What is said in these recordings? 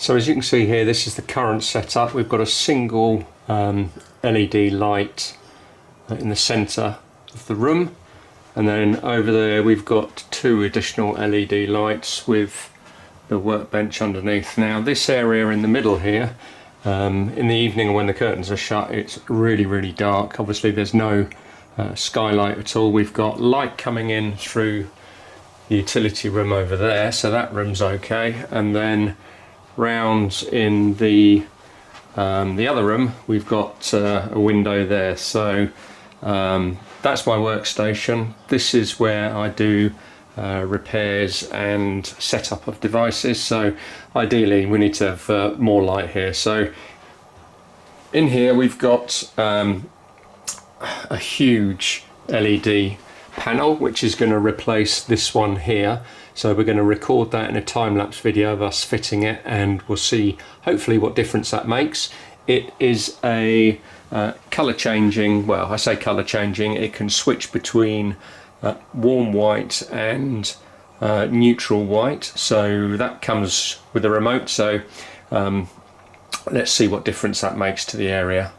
So as you can see here, this is the current setup. We've got a single LED light in the centre of the room, and then over there we've got 2 additional LED lights with the workbench underneath. Now this area in the middle here, in the evening when the curtains are shut, it's really dark. Obviously there's no skylight at all. We've got light coming in through the utility room over there, so that room's okay, and then round in the other room we've got a window there. So that's my workstation. This is where I do repairs and setup of devices, so ideally we need to have more light here. So in here we've got a huge LED panel which is going to replace this one here. So we're going to record that in a time-lapse video of us fitting it, and we'll see hopefully what difference that makes. It is a colour changing, well I say colour changing, it can switch between warm white and neutral white, so that comes with a remote. So let's see what difference that makes to the area.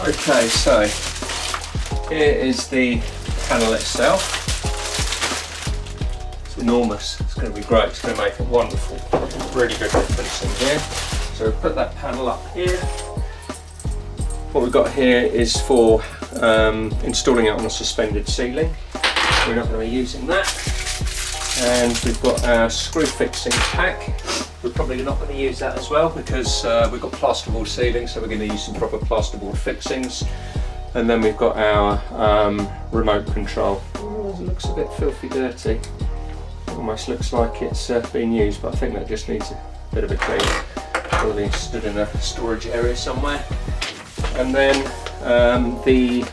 Okay, so here is the panel itself. It's enormous, it's going to be great, it's going to make a wonderful, really good difference in here. So we'll put that panel up here. What we've got here is for installing it on a suspended ceiling. We're not going to be using that. And we've got our screw fixing pack. We're probably not going to use that as well because we've got plasterboard ceilings, so we're going to use some proper plasterboard fixings. And then we've got our remote control. Oh, it looks a bit filthy dirty. It almost looks like it's been used, but I think that just needs a bit of a clean. Probably stood in a storage area somewhere. And then the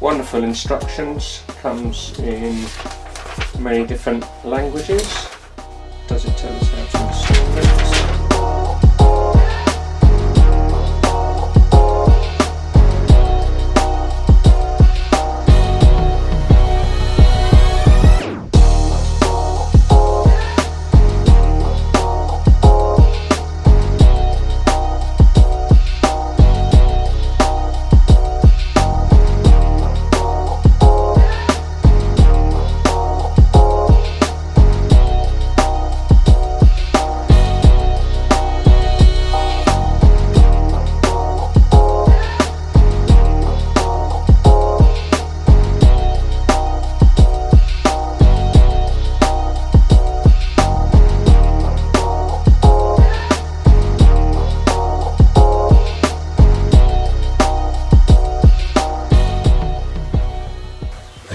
wonderful instructions comes in many different languages. Does it tell us how to install it?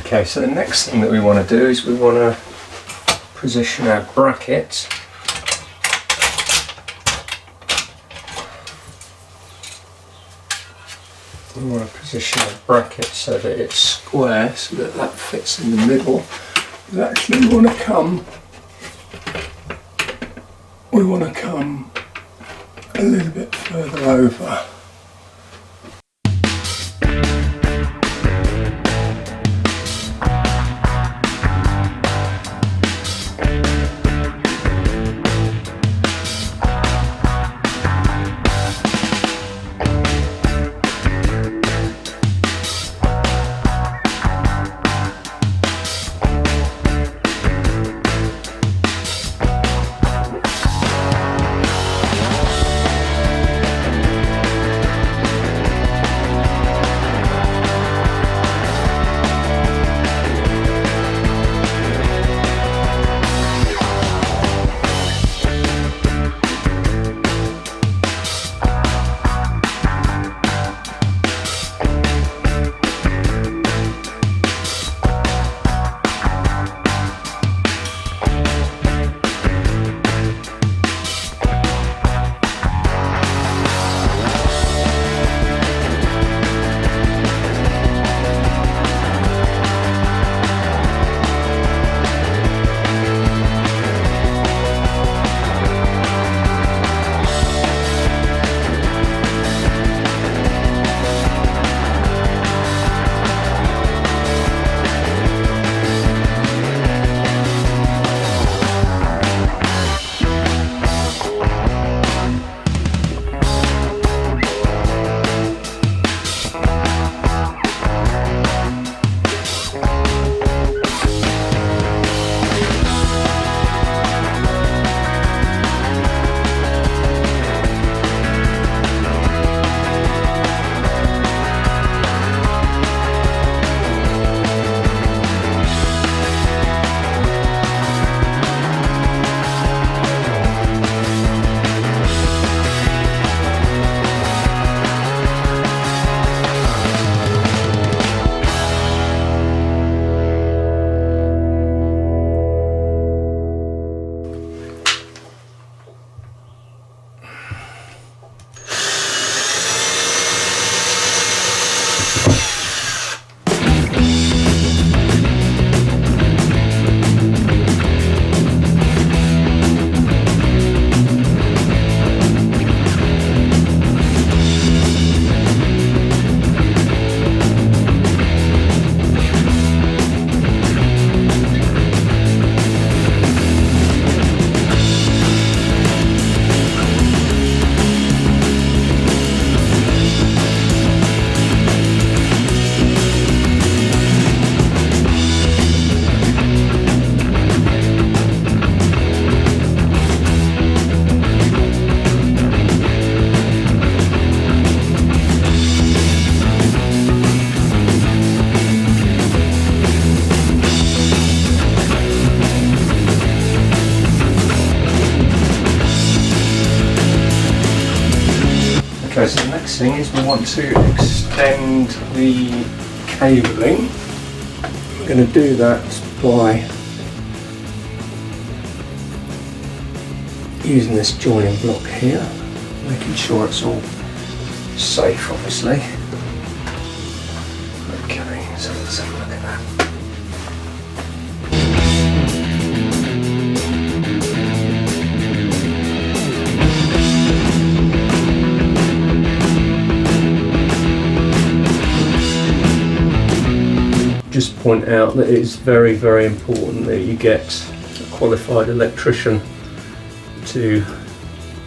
Okay, so the next thing that we want to do is we want to position our bracket so that it's square, so that that fits in the middle. We actually want to come a little bit further over. thing is we want to extend the cabling. We're going to do that by using this joining block here, making sure it's all safe, obviously. Okay, so let's have a look at that. Just point out that it's very, very important that you get a qualified electrician to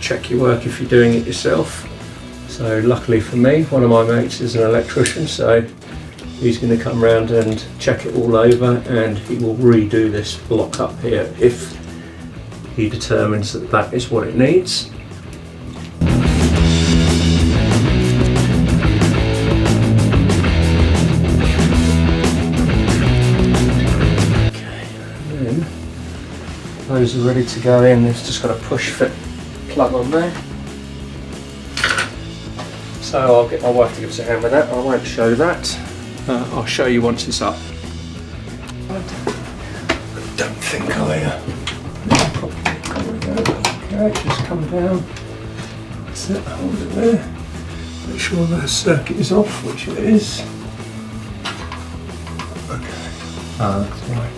check your work if you're doing it yourself. So luckily for me, one of my mates is an electrician, so he's going to come round and check it all over, and he will redo this block up here if he determines that that is what it needs. Those are ready to go in. It's just got a push fit plug on there. So I'll get my wife to give us a hand with that. I won't show that. I'll show you once it's up. I don't think okay, just come down. That's it, hold it there. Make sure the circuit is off, which it is. Okay. That's right.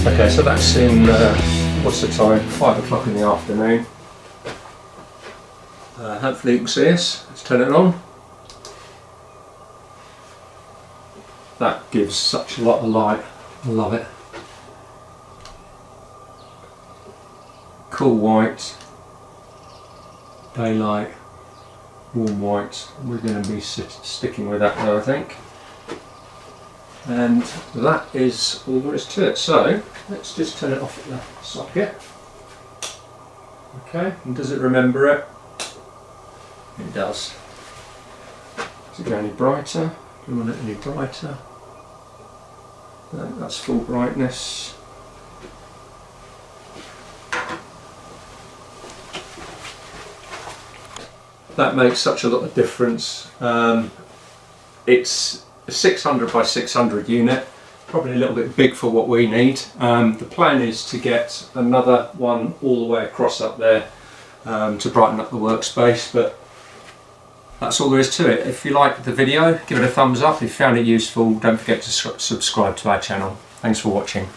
Okay, so that's in, what's the time? 5 o'clock in the afternoon. Hopefully you can see us. Let's turn it on. That gives such a lot of light. I love it. Cool white, daylight, warm white. We're going to be sticking with that though, I think. And that is all there is to it. So let's just turn it off at the socket. Okay, and does it remember it? It does. Does it go any brighter? Do you want it any brighter? No, that's full brightness. That makes such a lot of difference. It's a 600 by 600 unit, probably a little bit big for what we need. The plan is to get another one all the way across up there to brighten up the workspace, but that's all there is to it. If you liked the video, give it a thumbs up. If you found it useful, don't forget to subscribe to our channel. Thanks for watching.